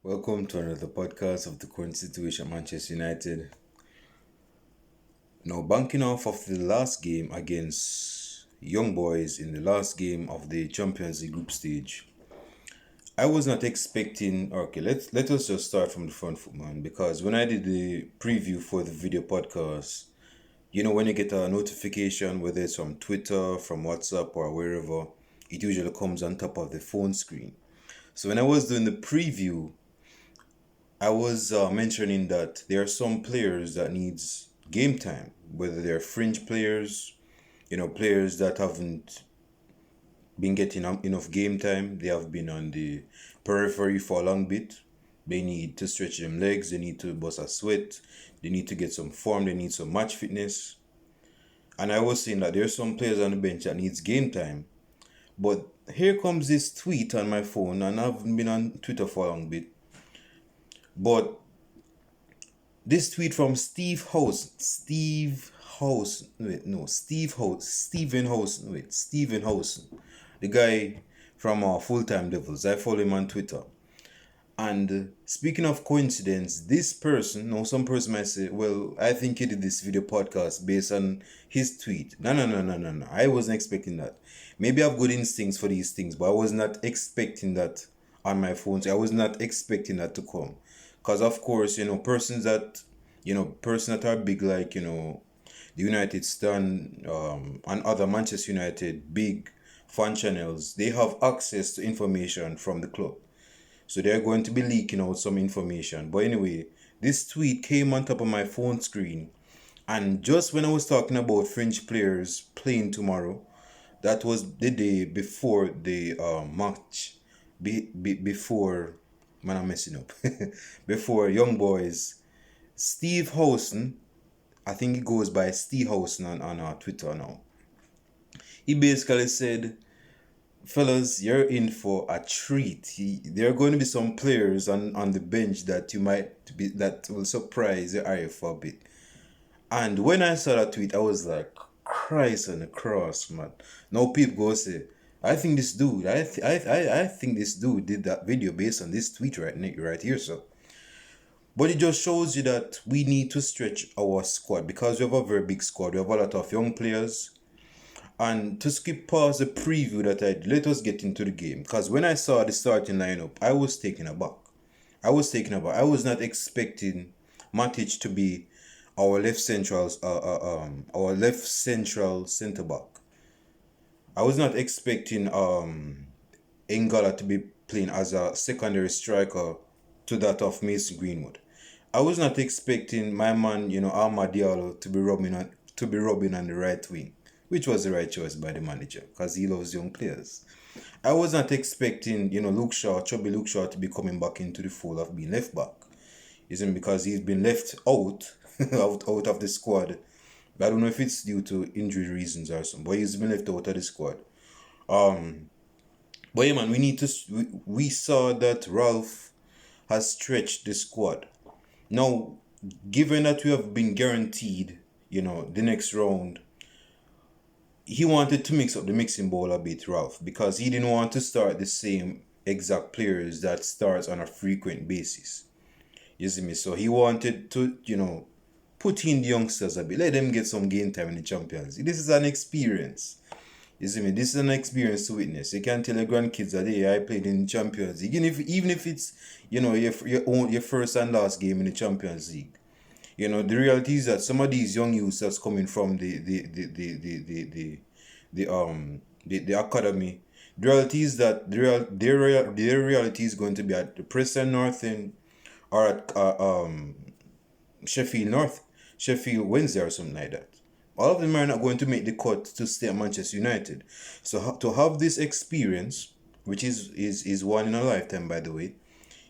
Welcome to another podcast of the current situation at Manchester United. Now, banking off of the last game against Young Boys in the last game of the Champions League group stage, I was not expecting. Okay, let us just start from the front foot, man. Because when I did the preview for the video podcast, when you get a notification, whether it's from Twitter, from WhatsApp, or wherever, it usually comes on top of the phone screen. So when I was doing the preview, I was mentioning that there are some players that needs game time, whether they're fringe players, players that haven't been getting enough game time. They have been on the periphery for a long bit. They need to stretch them legs. They need to bust a sweat. They need to get some form. They need some match fitness. And I was saying that there's some players on the bench that needs game time. But here comes this tweet on my phone, and I've been on Twitter for a long bit. But this tweet from Steve House, Steve House, wait, no, Steve House, Stephen House, wait, Stephen House, the guy from Full Time Devils. I follow him on Twitter. And speaking of coincidence, this person, now some person might say, well, I think he did this video podcast based on his tweet. No. I wasn't expecting that. Maybe I have good instincts for these things, but I was not expecting that on my phone. So I was not expecting that to come. Because, of course, persons that are big, like, the United Stand and other Manchester United big fan channels, they have access to information from the club. So they're going to be leaking out some information. But anyway, this tweet came on top of my phone screen. And just when I was talking about French players playing tomorrow, that was the day before the match. Before, man, I'm messing up. Before Young Boys, Steve Housen, I think he goes by Steve Housen on Twitter now. He basically said, fellas, you're in for a treat. There are going to be some players on the bench that that will surprise your eye for a bit. And when I saw that tweet, I was like, Christ on the cross, man. Now people go say, I think this dude did that video based on this tweet right here, so. But it just shows you that we need to stretch our squad because we have a very big squad. We have a lot of young players. And to skip past the preview that I did, let us get into the game. Because when I saw the starting lineup, I was taken aback. I was not expecting Matic to be our left central centre back. I was not expecting Engala to be playing as a secondary striker to that of Mason Greenwood. I was not expecting my man, Amad Diallo to be rubbing on the right wing, which was the right choice by the manager because he loves young players. I was not expecting, Chubby Luke Shaw to be coming back into the fold of being left back. Isn't because he's been left out, out of the squad. I don't know if it's due to injury reasons or something, but he's been left out of the squad. But yeah, man, we saw that Ralf has stretched the squad. Now, given that we have been guaranteed, the next round, he wanted to mix up the mixing bowl a bit, Ralf, because he didn't want to start the same exact players that starts on a frequent basis. You see me? So he wanted to, put in the youngsters a bit, let them get some game time in the Champions League. This is an experience. You see me? This is an experience to witness. You can't tell your grandkids that, hey, I played in the Champions League. Even if it's, your first and last game in the Champions League. The reality is that some of these young youths that's coming from the academy, the reality is that their reality is going to be at the Preston North End or at Sheffield Wednesday or something like that. All of them are not going to make the cut to stay at Manchester United. So to have this experience, which is one in a lifetime, by the way,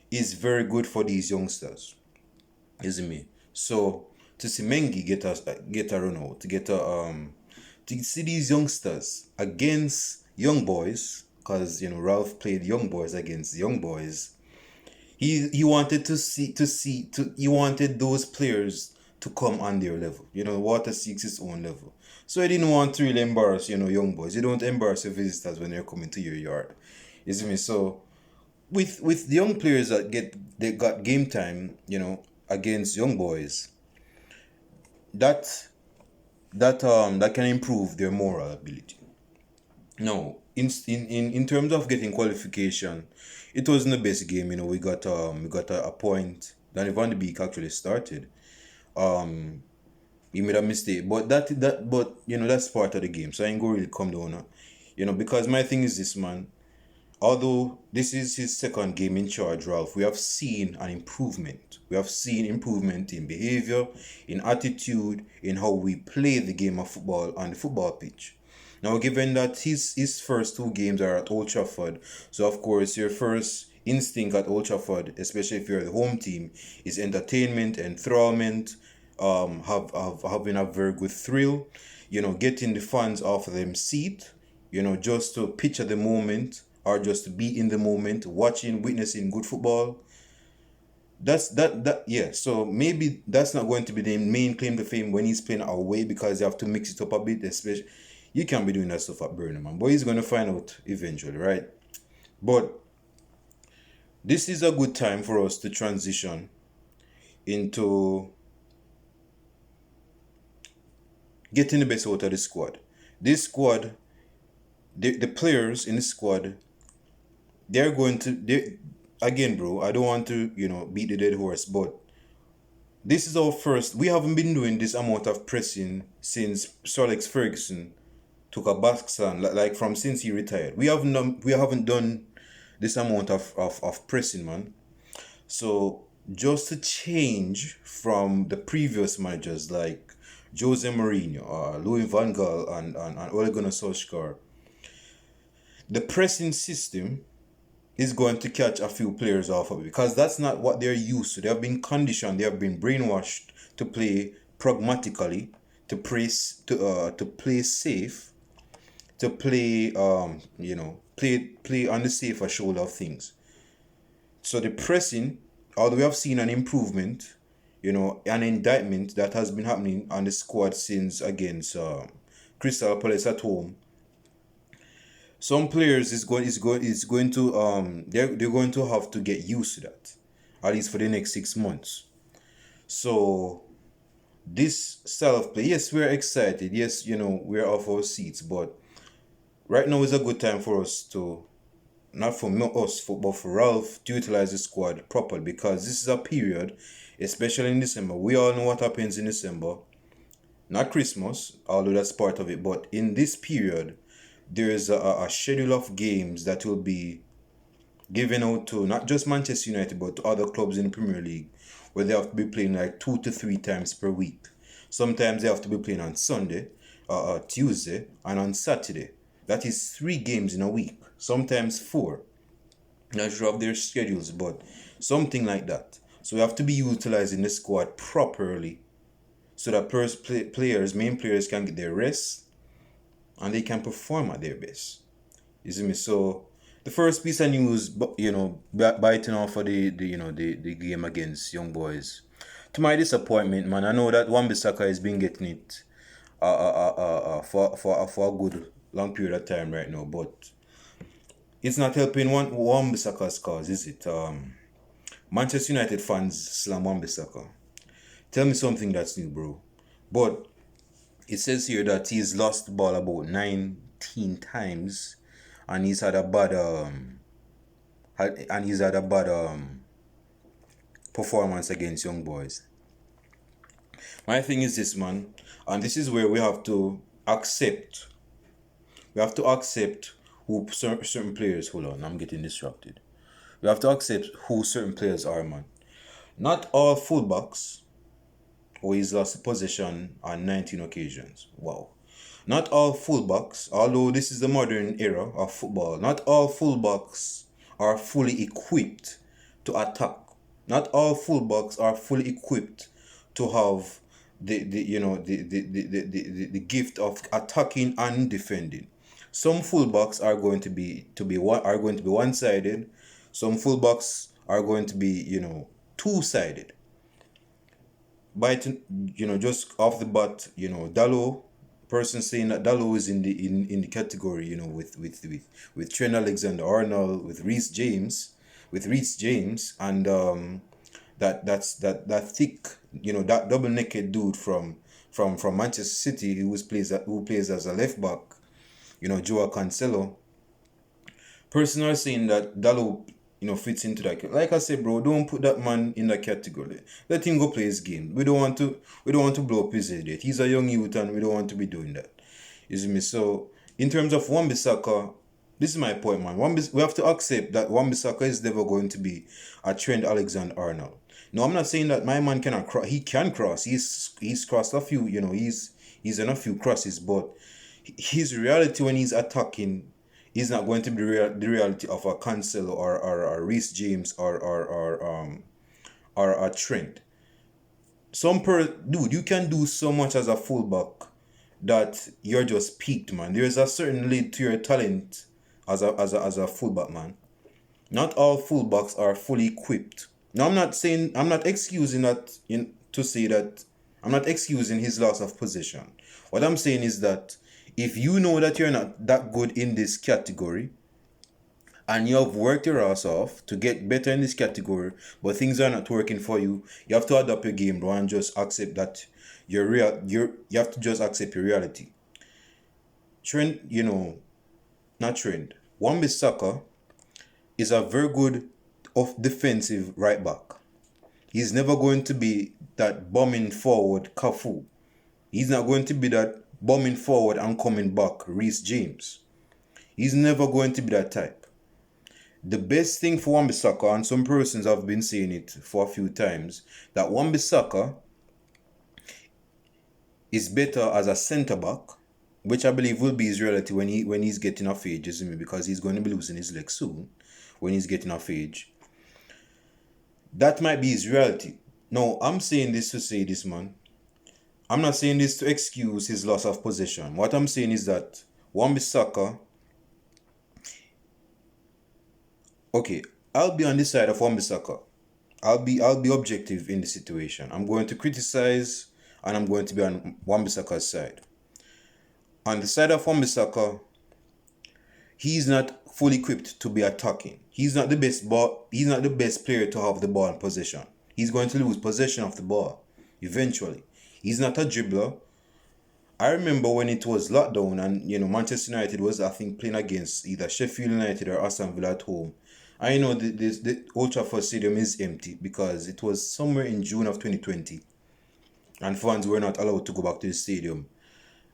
is very good for these youngsters. Isn't me? So to see Mengi get a run out, to see these youngsters against young boys, because Ralf played young boys against young boys. He wanted he wanted those players to come on their level. Water seeks its own level. So he didn't want to really embarrass, young boys. You don't embarrass your visitors when they're coming to your yard. You see me? So with the young players that they got game time, against young boys, that that can improve their moral ability. No, in terms of getting qualification, it wasn't the best game. We got a point. Danny Van de Beek actually started. Um, he made a mistake, but that's part of the game. So I ain't gonna really come down. Because my thing is this, man. Although this is his second game in charge, Ralph, we have seen an improvement. We have seen improvement in behavior, in attitude, in how we play the game of football on the football pitch. Now, given that his first two games are at Old Trafford, so of course your first instinct at Old Trafford, especially if you're the home team, is entertainment, enthrallment, having a very good thrill, getting the fans off of them seat, just to picture the moment or just to be in the moment, watching, witnessing good football. Yeah. So maybe that's not going to be the main claim to fame when he's playing away, because you have to mix it up a bit, especially you can't be doing that stuff at Burnham, man. But he's gonna find out eventually, right? But this is a good time for us to transition into getting the best out of the squad. This squad, the players in the squad, they're going to again, bro. I don't want to beat the dead horse, but this is our first. We haven't been doing this amount of pressing since Sir Alex Ferguson took a back stand, like from since he retired. We haven't done this amount of pressing, man. So just to change from the previous managers like Jose Mourinho, Louis Van Gaal, and Ole Gunnar Solskjaer, the pressing system is going to catch a few players off of it, because that's not what they're used to. They have been conditioned, they have been brainwashed to play pragmatically, to play safe, to play play on the safer shoulder of things. So the pressing, although we have seen an improvement, an indictment that has been happening on the squad since against Crystal Palace at home. Some players is going to they're going to have to get used to that, at least for the next 6 months. So this style of play, yes, we're excited. Yes, we're off our seats, but right now is a good time for us to, not for us, but for Ralph to utilize the squad properly, because this is a period, especially in December. We all know what happens in December. Not Christmas, although that's part of it, but in this period, there is a schedule of games that will be given out to not just Manchester United, but to other clubs in the Premier League, where they have to be playing like 2 to 3 times per week. Sometimes they have to be playing on Sunday, Tuesday, and on Saturday. That is 3 games in a week, sometimes 4. Not sure of their schedules, but something like that. So we have to be utilizing the squad properly, so that main players can get their rest and they can perform at their best. You see me? So the first piece of news, biting off of the game against Young Boys. To my disappointment, man, I know that Wan Bissaka has been getting it for a good long period of time right now, but it's not helping Wan Bissaka's cause, is it? Manchester United fans slam Wan Bissaka. Tell me something that's new, bro. But it says here that he's lost the ball about 19 times, and he's had a bad performance against Young Boys. My thing is this, man, and this is where we have to accept. We have to accept who certain players. Hold on, I'm getting distracted. We have to accept who certain players are, man. Not all fullbacks. Or he's lost possession on 19 occasions. Wow. Not all fullbacks, although this is the modern era of football, not all fullbacks are fully equipped to attack. Not all fullbacks are fully equipped to have the gift of attacking and defending. Some fullbacks are going to be one-sided. Some fullbacks are going to be two-sided. Just off the bat, Dallo, person saying that Dallo is in the category, with Trent Alexander-Arnold, with Reece James, with Reece James and that thick, that double naked dude from Manchester City who plays as a left back, Joao Cancelo. Personally saying that Dallo, fits into that. Like I said, bro, don't put that man in that category. Let him go play his game. We don't want to blow up his head. He's a young youth and we don't want to be doing that. You see me? So in terms of Wan Bissaka, this is my point, man. We have to accept that Wan Bissaka is never going to be a Trent Alexander-Arnold. No, I'm not saying that my man cannot cross. He can cross. He's crossed a few. He's in a few crosses, but his reality when he's attacking is not going to be the reality of a Cancelo or Reece James or a Trent. Dude, you can do so much as a fullback that you're just peaked, man. There's a certain limit to your talent as a fullback, man. Not all fullbacks are fully equipped. Now, I'm not excusing that to say that I'm not excusing his loss of position. What I'm saying is that if you know that you're not that good in this category and you have worked your ass off to get better in this category, but things are not working for you, you have to adapt your game, bro, and just accept that you have to just accept your reality. Trent, not Trent. Wan Bissaka is a very good defensive right back. He's never going to be that bombing forward Cafu. He's not going to be that bombing forward and coming back Reece James. He's never going to be that type. The best thing for Wan Bissaka, and some persons have been saying it for a few times, that Wan Bissaka is better as a centre back, which I believe will be his reality when he's getting of age, isn't it? Because he's going to be losing his legs soon when he's getting of age. That might be his reality. No, I'm saying this to say this, man. I'm not saying this to excuse his loss of possession. What I'm saying is that Wan Bissaka... Okay, I'll be on the side of Wan Bissaka. I'll be objective in the situation. I'm going to criticize and I'm going to be on Wan Bissaka's side. On the side of Wan Bissaka, he's not fully equipped to be attacking. He's not the best player to have the ball in possession. He's going to lose possession of the ball eventually. He's not a dribbler. I remember when it was lockdown and Manchester United was, I think, playing against either Sheffield United or Aston Villa at home. I know the Old Trafford Stadium is empty because it was somewhere in June of 2020 and fans were not allowed to go back to the stadium.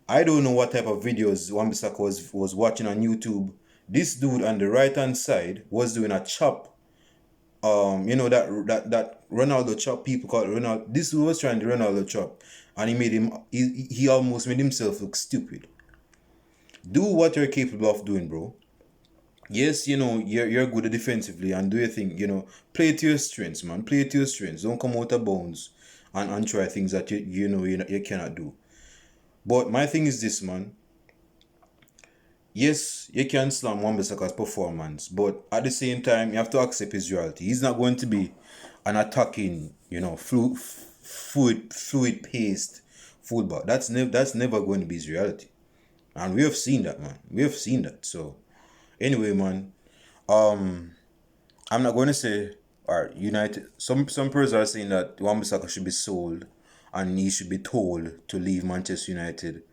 I don't know what type of videos Wan Bissaka was watching on YouTube. This dude on the right hand side was doing a chop. That Ronaldo chop, people call it Ronaldo. This dude was trying the Ronaldo chop, and he almost made himself look stupid. Do what you're capable of doing, bro. Yes, you're good defensively and do your thing. Play to your strengths, man. Play to your strengths. Don't come out of bounds and try things that you cannot do. But my thing is this, man. Yes, you can slam Wan Bissaka's performance, but at the same time, you have to accept his reality. He's not going to be an attacking, fluid-paced fullback. That's never going to be his reality. And we have seen that, man. We have seen that. So, anyway, man, I'm not going to say, United. Some persons are saying that Wan Bissaka should be sold and he should be told to leave Manchester United.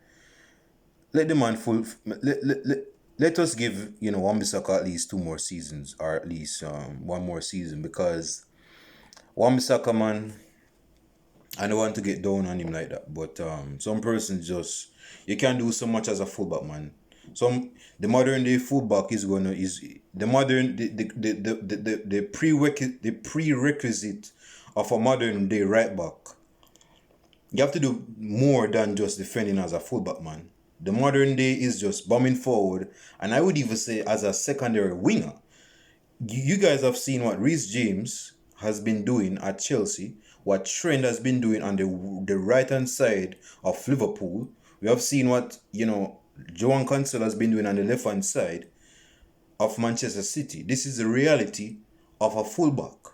Let the man let us give Wan Bissaka at least 2 more seasons, or at least 1 more season, because Wan Bissaka, man, I don't want to get down on him like that, but some persons you can't do so much as a fullback, man. The modern day fullback is the prerequisite of a modern day right back. You have to do more than just defending as a fullback, man. The modern day is just bombing forward, and I would even say as a secondary winger. You guys have seen what Reece James has been doing at Chelsea, what Trent has been doing on the right-hand side of Liverpool. We have seen what, Joao Cancelo has been doing on the left-hand side of Manchester City. This is the reality of a fullback.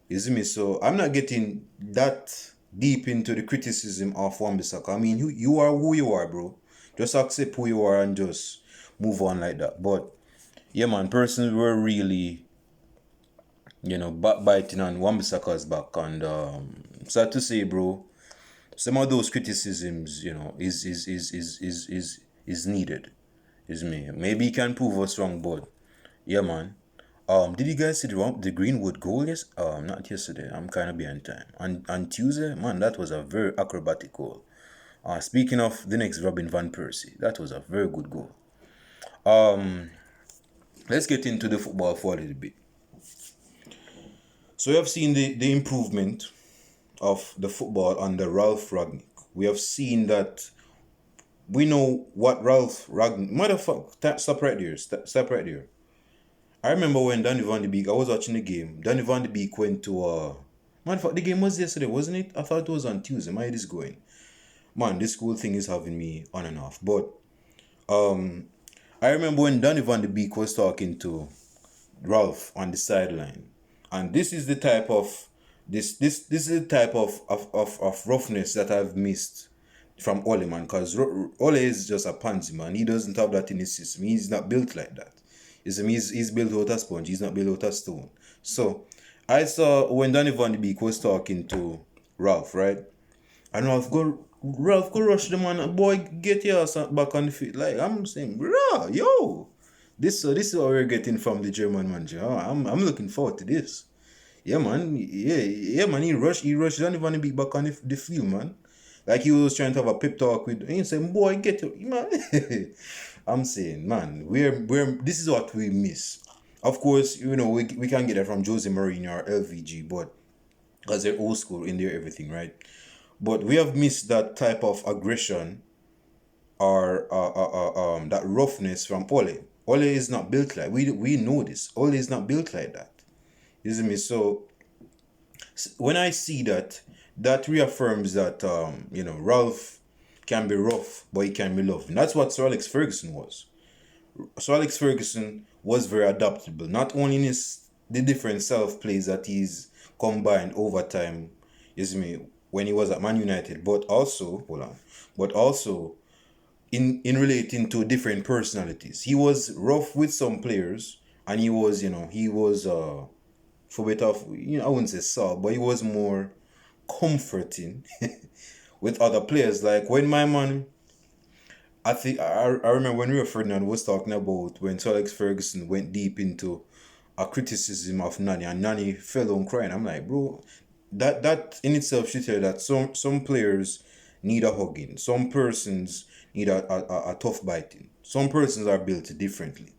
You see me? So I'm not getting that deep into the criticism of Wan Bissaka. I mean, you are who you are, bro. Just accept who you are and just move on like that. But yeah, man, persons were really backbiting on Wan Bissaka's back. And sad to say, bro, some of those criticisms, is needed. Is me. Maybe he can prove us wrong, but yeah, man. Did you guys see the Greenwood goal? Yes. Not yesterday. I'm kind of behind time. On Tuesday, man, that was a very acrobatic goal. Speaking of the next Robin van Persie, that was a very good goal. Let's get into the football for a little bit. So we have seen the improvement of the football under Ralf Rangnick. We have seen that we know what Ralf Rangnick. Motherfucker, stop right there. Stop right there. I remember when Danny Van de Beek, I was watching the game. Danny Van de Beek went to motherfucker, the game was yesterday, wasn't it? I thought it was on Tuesday. My head is going. Man, this school thing is having me on and off. But I remember when Danny Van de Beek was talking to Ralph on the sideline. And this is the type of roughness that I've missed from Ole, man, because Ole is just a pansy, man. He doesn't have that in his system. He's not built like that. He's built out of sponge. He's not built out of stone. So I saw when Danny Van de Beek was talking to Ralph, right? And Ralph go rush the man. Boy, get your ass back on the feet. Like I'm saying, bro, yo, this is what we're getting from the German manager. I'm looking forward to this. Yeah, man. Yeah, man. He rushed Danny Van de Beek back on the field, man. Like he was trying to have a pep talk with. And he said, boy, get your man. I'm saying, man, this is what we miss. Of course, we can get that from Jose Mourinho or LVG, but because they're old school in their everything, right? But we have missed that type of aggression or that roughness from Ole. Ole is not built like we know this. Ole is not built like that. You see me? So when I see that, that reaffirms that Ralph can be rough, but he can be loved. And that's what Sir Alex Ferguson was. Sir Alex Ferguson was very adaptable, not only in the different self-plays that he's combined over time, you see me, when he was at Man United, but also in relating to different personalities. He was rough with some players, and he was for bit of I wouldn't say soft, but he was more comforting with other players. Like when my man, I remember when Rio Ferdinand was talking about when Sir Alex Ferguson went deep into a criticism of Nani, and Nani fell on crying. I'm like, bro, that in itself should tell you that some players need a hugging, some persons need a tough biting, some persons are built differently.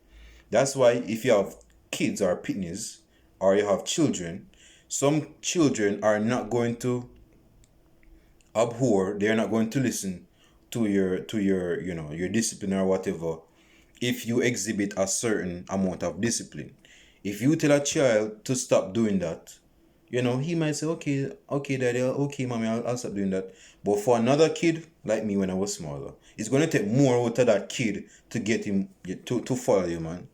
That's why if you have kids or pitness or you have children, some children are not going to abhor, they're not going to listen to your discipline or whatever if you exhibit a certain amount of discipline. If you tell a child to stop doing that, he might say, okay, daddy, okay, mommy, I'll stop doing that. But for another kid, like me when I was smaller, it's going to take more out of that kid to get him to follow you, man.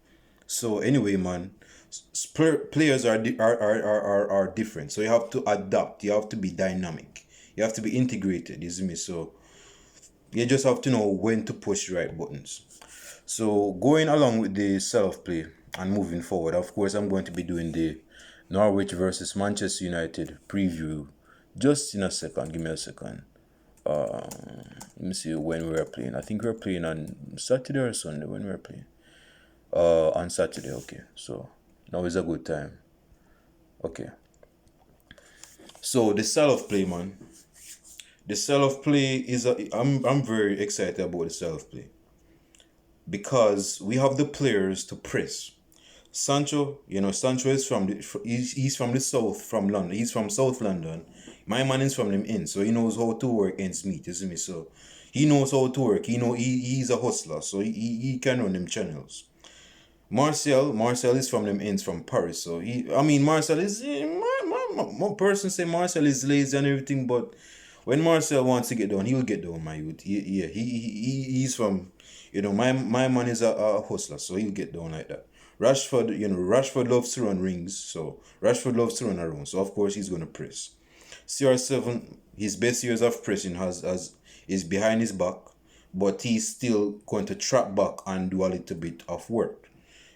So anyway, man, players are different. So you have to adapt. You have to be dynamic. You have to be integrated, you see me? So you just have to know when to push the right buttons. So going along with the self-play and moving forward, of course, I'm going to be doing the Norwich versus Manchester United preview just in a second. Give me a second. Let me see when we are playing. I think we're playing on Saturday or Sunday when we're playing. On Saturday, okay. So now is a good time. Okay. So the style of play, man. The style of play is I'm very excited about the style of play because we have the players to press. Sancho is he's from the south, from London. He's from South London. My man is from them ends, so he knows how to work ends meet, you see me? So he knows how to work. He's a hustler, so he can run them channels. Marcel is from them ends from Paris, so Marcel is my person say Marcel is lazy and everything, but when Marcel wants to get down, he will get down, my youth. He's from, my man is a hustler, so he'll get down like that. Rashford loves to run rings, so Rashford loves to run around, so of course he's gonna press. CR7, his best years of pressing is behind his back, but he's still going to trap back and do a little bit of work.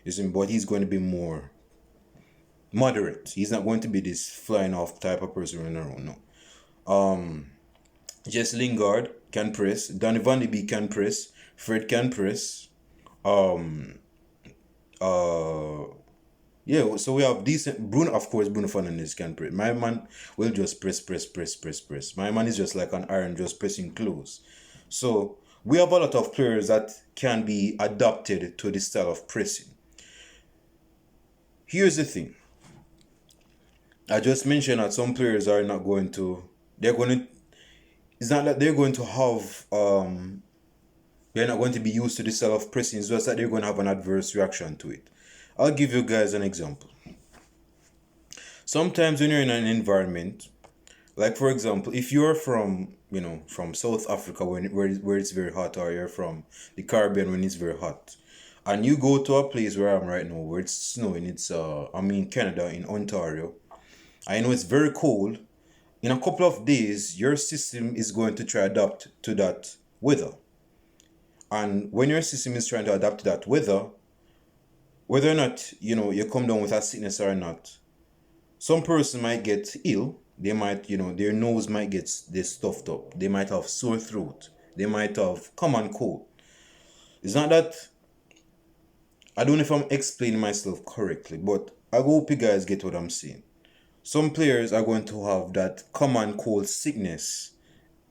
You see, but he's going to be more moderate. He's not going to be this flying off type of person running around. No. Jess Lingard can press. Donny Van de Beek can press. Fred can press. Um. Uh. Yeah. So we have decent Bruno. Of course, Bruno Fernandes can press. My man will just press, press, press, press, press. My man is just like an iron, just pressing close. So we have a lot of players that can be adapted to this style of pressing. Here's the thing. I just mentioned that some players are not going to. They're going to. It's not that they're going to have. They're not going to be used to this style of pressing. It's just that they're going to have an adverse reaction to it. I'll give you guys an example. Sometimes when you're in an environment, like for example, if you're from from South Africa where it's very hot, or you're from the Caribbean when it's very hot, and you go to a place where I'm right now where it's snowing, it's I'm in Canada, in Ontario. I know it's very cold. In a couple of days, your system is going to try to adapt to that weather. And when your system is trying to adapt to that weather, whether or not you come down with a sickness or not, some person might get ill. They might, their nose might get this stuffed up. They might have sore throat. They might have common cold. It's not that. I don't know if I'm explaining myself correctly, but I hope you guys get what I'm saying. Some players are going to have that common cold sickness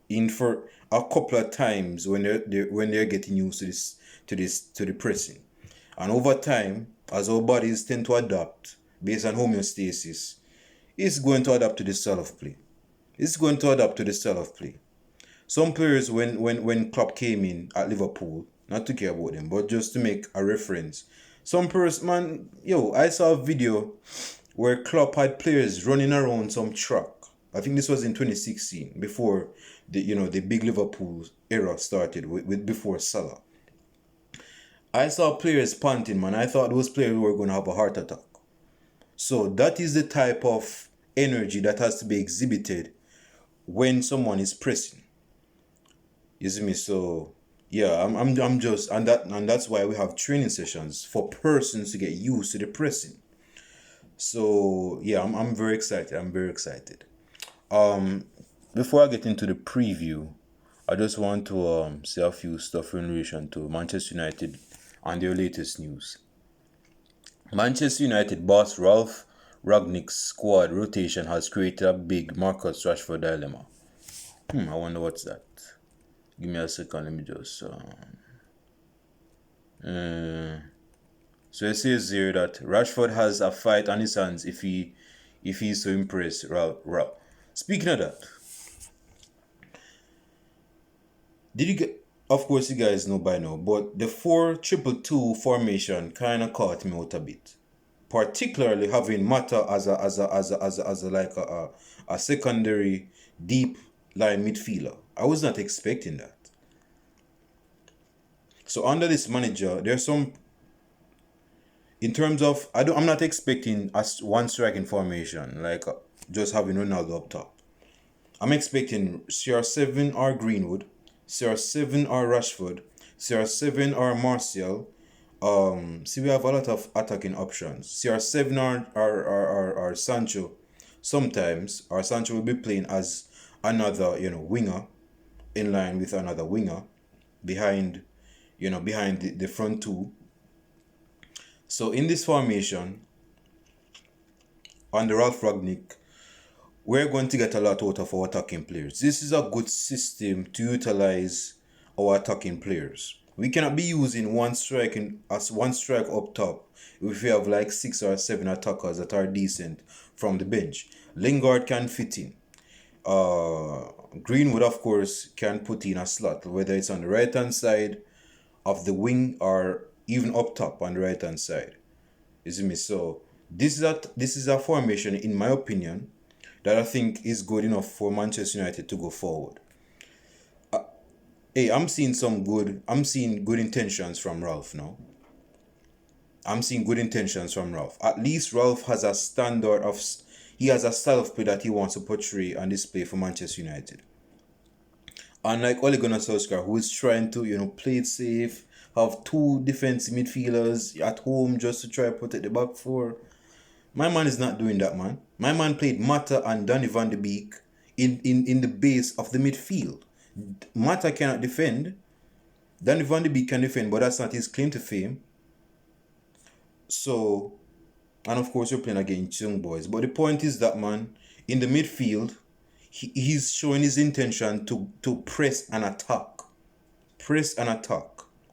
in for a couple of times when they're getting used to the pressing, and over time, as our bodies tend to adapt based on homeostasis, it's going to adapt to the style of play. It's going to adapt to the style of play. Some players, when Klopp came in at Liverpool, not to care about them, but just to make a reference, some person, man, I saw a video where Klopp had players running around some track. I think this was in 2016, before the big Liverpool era started with before Salah. I saw players panting, man. I thought those players were going to have a heart attack. So that is the type of energy that has to be exhibited when someone is pressing. You see me? So yeah, I'm just, and that's why we have training sessions for persons to get used to the pressing. So yeah, I'm very excited. I'm very excited. Before I get into the preview, I just want to say a few stuff in relation to Manchester United and their latest news. Manchester United boss Ralf Rangnick's squad rotation has created a big Marcus Rashford dilemma. I wonder what's that. Give me a second. Let me just. So it says here that Rashford has a fight on his hands if he's so impressed. Ralf. Speaking of that, did you get? Of course, you guys know by now, but the 4-2-2 formation kind of caught me out a bit. Particularly having Mata as a secondary deep line midfielder. I was not expecting that. So under this manager, there's some. In terms of, I'm not expecting one striking formation like just having Ronaldo up top. I'm expecting CR7 or Greenwood, CR7 or Rashford, CR7 or Martial. See, we have a lot of attacking options. CR7 or Sancho. Sometimes, or Sancho will be playing as another, winger, in line with another winger, behind the front two. So in this formation, under Ralf Rangnick, we're going to get a lot out of our attacking players. This is a good system to utilize our attacking players. We cannot be using one strike up top if we have like 6 or 7 attackers that are decent from the bench. Lingard can fit in. Greenwood, of course, can put in a slot, whether it's on the right hand side of the wing or even up top on the right hand side. You see me? So this is a formation, in my opinion, that I think is good enough for Manchester United to go forward. I'm seeing good intentions from Ralf now. I'm seeing good intentions from Ralf. At least Ralf has a standard of, he has a style of play that he wants to portray and display for Manchester United. Unlike Ole Gunnar Solskjaer, who is trying to, play it safe, have 2 defensive midfielders at home just to try to protect the back 4. My man is not doing that, man. My man played Mata and Donny van de Beek in the base of the midfield. Mata cannot defend. Donny van de Beek can defend, but that's not his claim to fame. So, and of course, you're playing against young boys. But the point is that, man, in the midfield, he's showing his intention to press and attack. Press and attack.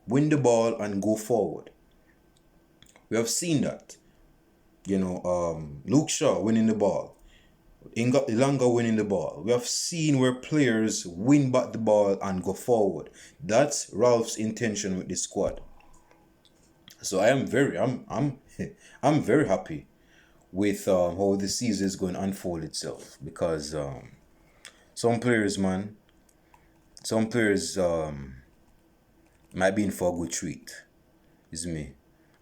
Win the ball and go forward. We have seen that. Luke Shaw winning the ball. Ilanga winning the ball. We have seen where players win back the ball and go forward. That's Ralph's intention with this squad. So I'm very happy with how the season is going to unfold itself, because some players might be in for a good treat. Is me.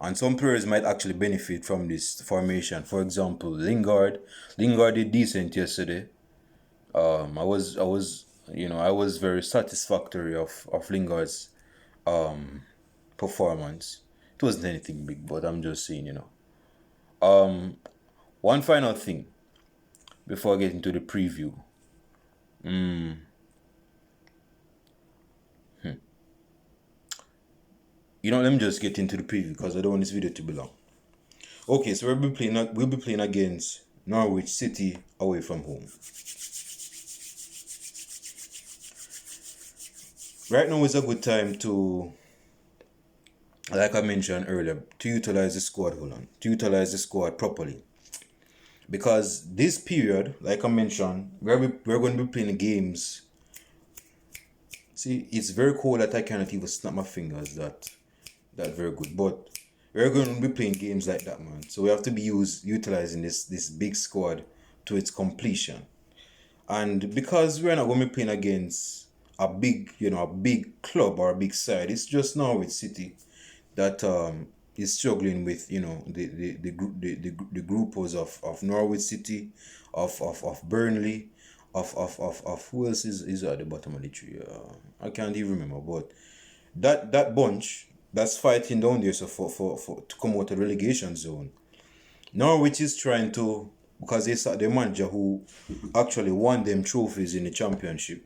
And some players might actually benefit from this formation. For example, Lingard did decent yesterday. I was very satisfactory of Lingard's performance. It wasn't anything big, but I'm just saying, one final thing before I get into the preview. Let me just get into the preview because I don't want this video to be long. Okay, so we'll be playing against Norwich City away from home. Right now is a good time to, like I mentioned earlier, to utilize the squad. To utilize the squad properly. Because this period, like I mentioned, we're going to be playing games. See, it's very cold that I cannot even snap my fingers. That very good, but we're going to be playing games like that, man. So we have to be utilizing this big squad to its completion. And because we're not going to be playing against a big club or a big side, it's just Norwich City that is struggling with the groupers of Norwich City, of Burnley, of who else is at the bottom of the tree. I can't even remember, but that bunch that's fighting down there so for to come out of the relegation zone. Norwich is trying to, because they saw the manager who actually won them trophies in the championship,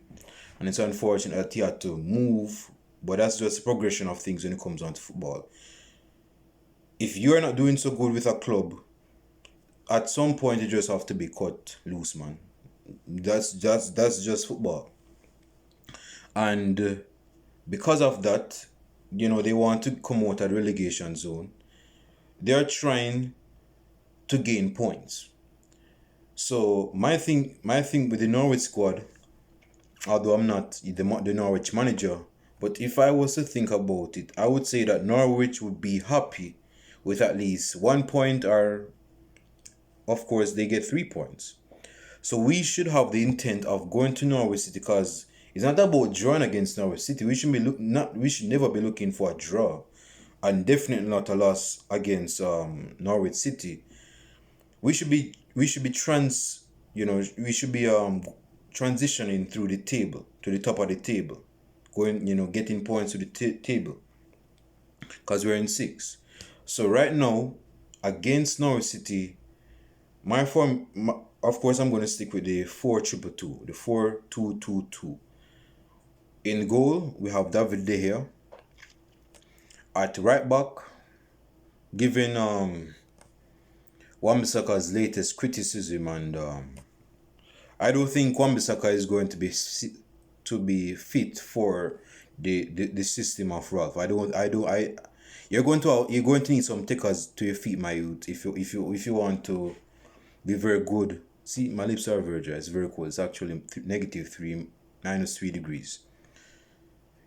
and it's unfortunate that he had to move, but that's just a progression of things when it comes on to football. If you're not doing so good with a club, at some point you just have to be cut loose, man. That's just football. And because of that, they want to come out of the relegation zone. They're trying to gain points. So my thing with the Norwich squad, although I'm not the Norwich manager, but if I was to think about it, I would say that Norwich would be happy with at least 1 point, or of course they get 3 points. So we should have the intent of going to Norwich City, because it's not about drawing against Norwich City. We should never be looking for a draw, and definitely not a loss against Norwich City. We should be transitioning through the table to the top of the table, getting points to the table, because we're in 6th. So right now against Norwich City, of course I'm going to stick with the 4-2-2, the 4-2-2-2. In goal, we have David De Gea. At right back, given Wan Bissaka's latest criticism, and I don't think Wan Bissaka is going to be fit for the system of Ralf. You're going to need some takers to your feet, my youth, if you want to be very good. See, my lips are very dry. It's very cold. It's actually -3 degrees.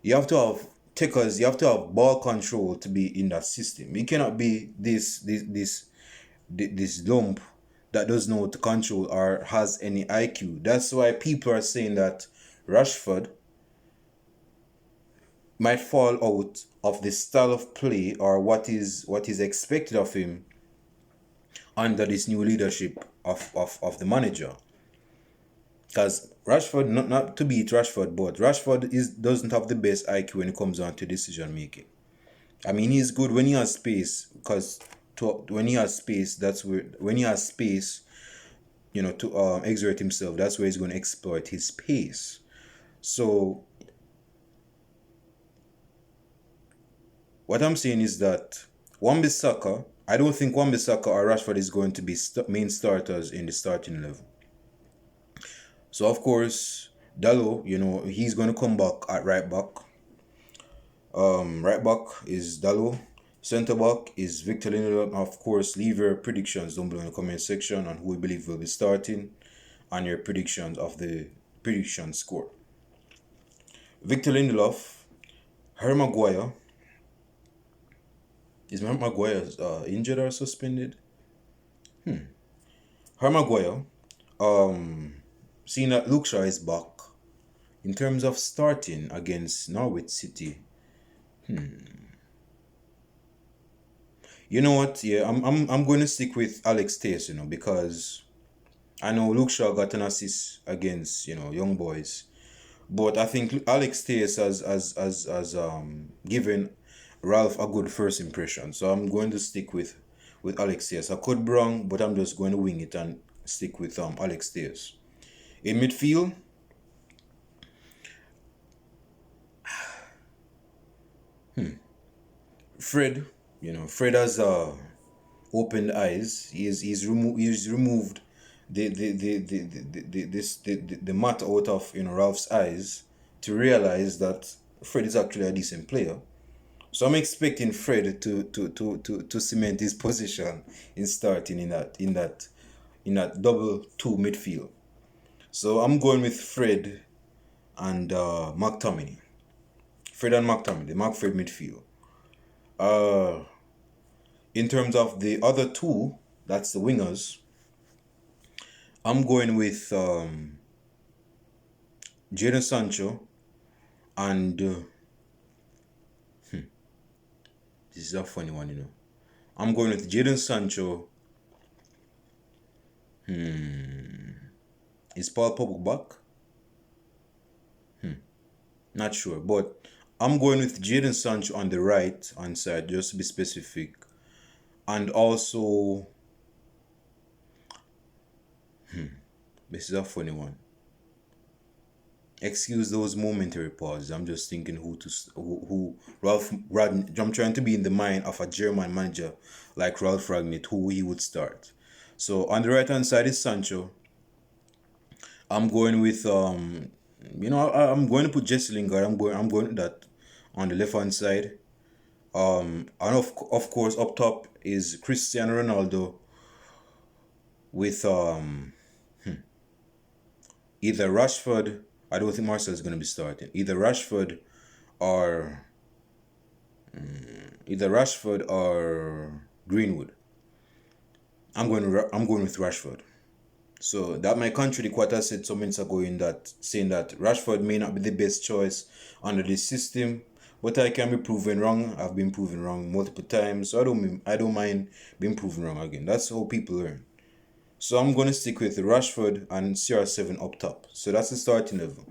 You have to have takers. You have to have ball control to be in that system. You cannot be this lump that doesn't know how to control or has any IQ. That's why people are saying that Rashford might fall out of the style of play or what is expected of him under this new leadership of the manager. Because Rashford, not to beat Rashford, but Rashford doesn't have the best IQ when it comes on to decision making. I mean, he's good when he has space, because when he has space, that's where when he has space, to exert himself, that's where he's going to exploit his pace. So what I'm saying is that Wan Bissaka, I don't think Wan Bissaka or Rashford is going to be main starters in the starting level. So of course, Dalot, he's going to come back at right back. Right back is Dalot. Centre back is Victor Lindelof. Of course, leave your predictions down below in the comment section on who you believe will be starting and your predictions of the prediction score. Victor Lindelof, Harry Maguire. Is Maguire injured or suspended? Harry Maguire. Seeing that Luke Shaw is back. In terms of starting against Norwich City, you know what? Yeah, I'm going to stick with Alex Telles, because I know Luke Shaw got an assist against Young Boys, but I think Alex Telles has given Ralph a good first impression, so I'm going to stick with Alex Telles. I could be wrong, but I'm just going to wing it and stick with Alex Telles. In midfield, Fred. Fred has opened eyes. He's removed the mat out of Ralph's eyes to realize that Fred is actually a decent player. So I'm expecting Fred to cement his position in starting in that double two midfield. So I'm going with Fred and McTominay. Fred and McTominay, the Fred midfield. In terms of the other two, that's the wingers, I'm going with Jadon Sancho and this is a funny one, I'm going with Jadon Sancho. Is Paul Pogba back? Not sure, but I'm going with Jadon Sancho on the right hand side, just to be specific. And also, this is a funny one. Excuse those momentary pauses. I'm just thinking who Ralf Rangnick. I'm trying to be in the mind of a German manager like Ralf Rangnick, who he would start. So on the right hand side is Sancho. I'm going with I'm going to put Jesse Lingard. I'm going with that on the left hand side. And of course up top is Cristiano Ronaldo with either Rashford. I don't think Marcel is going to be starting. Either Rashford or Greenwood. I'm going with Rashford. So that might contradict what I said some minutes ago saying that Rashford may not be the best choice under this system, but I can be proven wrong. I've been proven wrong multiple times, so I don't mind being proven wrong again. That's how people learn. So I'm going to stick with Rashford and CR7 up top. So that's the starting level.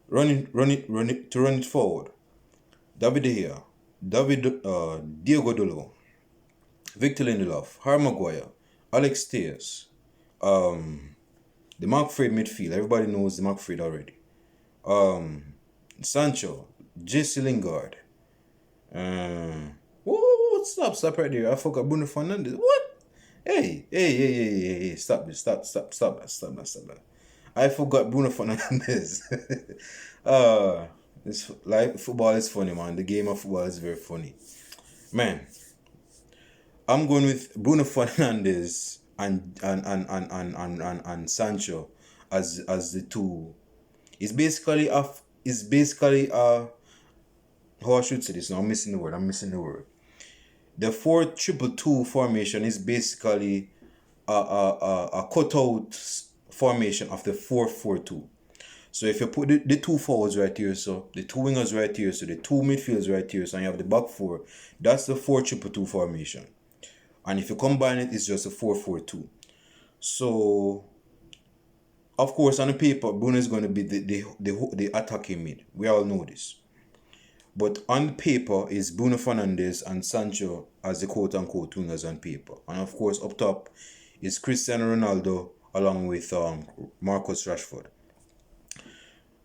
Run it forward. David De Gea, Diego Dolo, Victor Lindelof, Harry Maguire, Alex Telles, the Mark Fred midfield. Everybody knows the Mark Fred already. Sancho, Jesse Lingard. Stop right there. I forgot Bruno Fernandes. What? Hey, stop that. I forgot Bruno Fernandes. Football is funny, man. The game of football is very funny. Man, I'm going with Bruno Fernandes and Sancho as the two. It's basically how I should say this now. I'm missing the word. The 4-2-2 formation is basically a cutout formation of the 4-4-2. So if you put the two forwards right here, so the two wingers right here, so the two midfielders right here, so you have the back four, that's the 4-2-2 formation. And if you combine it, it's just a 4-4-2. So, of course, on the paper, Bruno is going to be the attacking mid. We all know this. But on paper is Bruno Fernandes and Sancho as the quote-unquote wingers on paper. And of course, up top is Cristiano Ronaldo along with Marcus Rashford.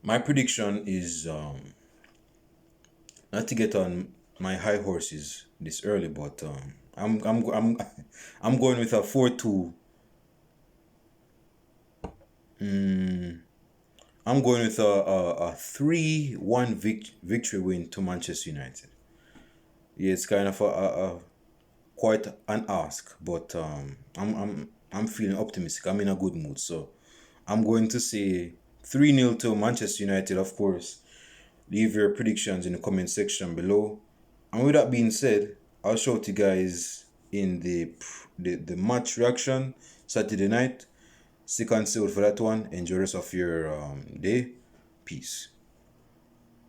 My prediction is not to get on my high horses this early, but I'm going with a 4-2. I'm going with a 3-1 victory win to Manchester United. Yeah, it's kind of a quite an ask, but I'm feeling optimistic. I'm in a good mood, so I'm going to say 3-0 to Manchester United. Of course, leave your predictions in the comment section below. And with that being said, I'll show you guys in the match reaction Saturday night. Stick and stay for that one. Enjoy the rest of your day. Peace.